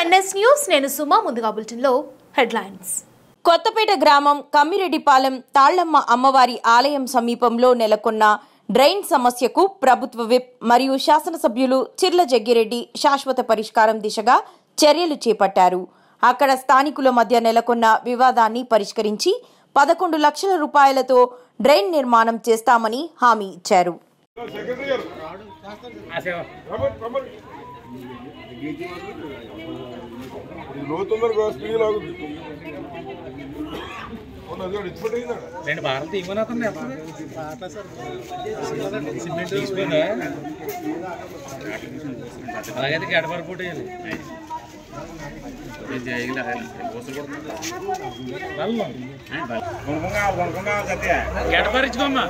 NS news నేను సుమా ముందుగా బులెటిన్లో హెడ్లైన్స్. కొత్తపేట గ్రామం కమ్మిరెడ్డిపాలెం తాళ్లమ్మ అమ్మవారి ఆలయం సమీపంలో నెలకొన్న డ్రైన్ సమస్యకు ప్రభుత్వ విప్ మరియు శాసనసభ్యులు చిర్ల జగ్గిరెడ్డి శాశ్వత పరిష్కారం దిశగా చర్యలు చేపట్టారు. అక్కడ స్థానికుల మధ్య నెలకొన్న వివాదాన్ని పరిష్కరించి 11 లక్షల రూపాయలతో డ్రైన్ నిర్మాణం చేస్తామని హామీ ఇచ్చారు. రెండు భారత ఇవ్వనవుతుంది అలాగైతే గడపర పూట గడపరించుకోమ్మా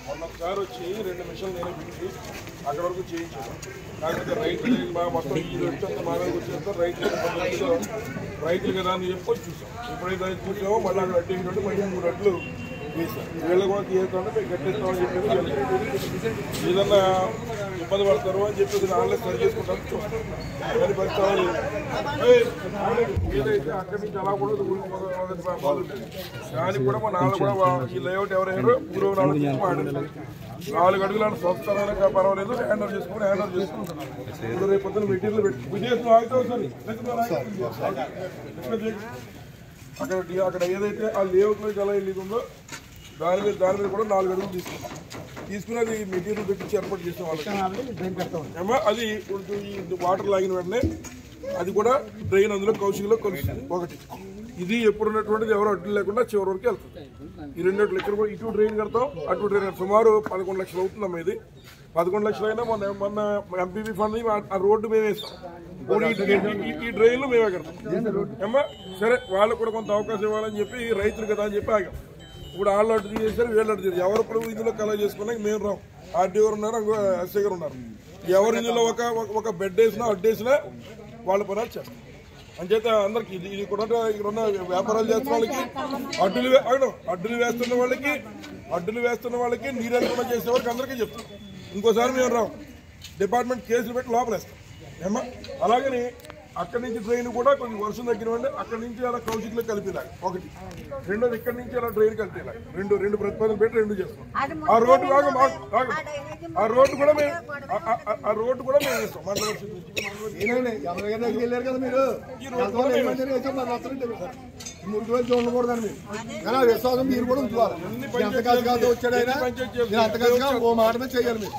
మొన్నొకసారి వచ్చి 2 నిమిషాలు నేను పిలిచి అక్కడ వరకు చేయించాను. కాకపోతే రైతులు మొత్తం ఈ వచ్చేంత బాగా వచ్చేంత రైతులు కదా అని చెప్పి చూసాం. ఎప్పుడైతే చూసామో మళ్ళీ అక్కడ అడ్డు మళ్ళీ 3 అడ్లు వేసాం. వీళ్ళు కూడా తీస్తామంటే మేము కట్టిస్తామని చెప్పేసి ఏదన్నా ఇబ్బంది పడతారు అని చెప్పేసి నాళ్ళే సరి చేసుకుంటాం చూస్తాం. కానీ పరిస్థితులు ఏదైతే అక్కడి నుంచి అలా కూడా బాగుంటుంది. దానికి కూడా మా నాన్న కూడా ఈ లేఅవుట్ ఎవరైనా పూర్వ మాట్లాడారు. 4 అడుగులను స్వస్థమైన పర్వాలేదు, హ్యాండ్ ఓవర్ చేసుకుంటాం. రేపు పొద్దున మెటీరియల్ విదేశం ఆగుతావు సార్ అక్కడ ఏదైతే ఆ లేఅవుట్లో ఎలా వెళ్ళిందో దాని మీద కూడా 4 అడుగులు తీసుకుని అది మెటీరియల్ పెట్టించి ఏర్పాటు చేసిన వాళ్ళకి అది వాటర్ లాగిన వెంటనే అది కూడా డ్రైన్ అందులో కౌశికలో కలుస్తుంది. ఒకటి ఇది ఎప్పుడు ఉన్నటువంటిది ఎవరు అడ్డు లేకుండా చివరి వరకు వెళ్తుంది. ఈ 2 అడ్లు ఇక్కడ కూడా ఇటు డ్రైన్ కడతాం, అటు డ్రైన్ సుమారు 11 లక్షలు అవుతుందమ్మా. ఇది 11 లక్షలు అయినా మొన్న ఎంపీపీ ఫండ్ ఆ రోడ్డు మేము వేస్తాం. ఈ డ్రైన్లు మేమే కడతాం అమ్మా. సరే వాళ్ళకు కూడా కొంత అవకాశం ఇవ్వాలని చెప్పి రైతులు కదా అని చెప్పి ఆగాం. ఇప్పుడు వాళ్ళు అడ్డు చేశారు, వీళ్ళు అడ్డు చేశారు. ఎవరు ఇప్పుడు ఇందులో కలెక్ట్ చేసుకున్నా మేము రాం. ఆర్డీ గారు ఉన్నారు, ఎస్ఐ గారు ఉన్నారు. ఎవరు ఇందులో ఒక బెడ్ వేసినా అడ్డు వేసినా వాళ్ళ పనులు చేస్తారు. అంచేత అందరికి ఇది కూడా ఇక్కడ ఉన్న వ్యాపారాలు చేస్తున్న వాళ్ళకి అడ్డులు వేస్తున్న వాళ్ళకి నీరు అనుకున్న చేసే వాళ్ళకి అందరికీ చెప్తాం. ఇంకోసారి మేము రాం, డిపార్ట్మెంట్ కేసులు పెట్టి లోపలేస్తాం ఏమా. అలాగని అక్కడి నుంచి ట్రైన్ కూడా కొంచెం వర్షం తగ్గిన అక్కడి నుంచి అలా కౌశిక్లో కలిపేలాగా ఒకటి, రెండోది ఇక్కడి నుంచి అలా ట్రైన్ కలిపేలాగా రెండు ప్రతిపాదన పెట్టి 2 చేస్తాం. ఆ రోడ్డు కూడా మేము వేస్తాం. చూడకూడదని విశ్వాసం మీరు కూడా ఉంచుకోవాలి. ఎంత కాదు వచ్చాడైనా ఓ మాట మీద చేయాలి మీరు.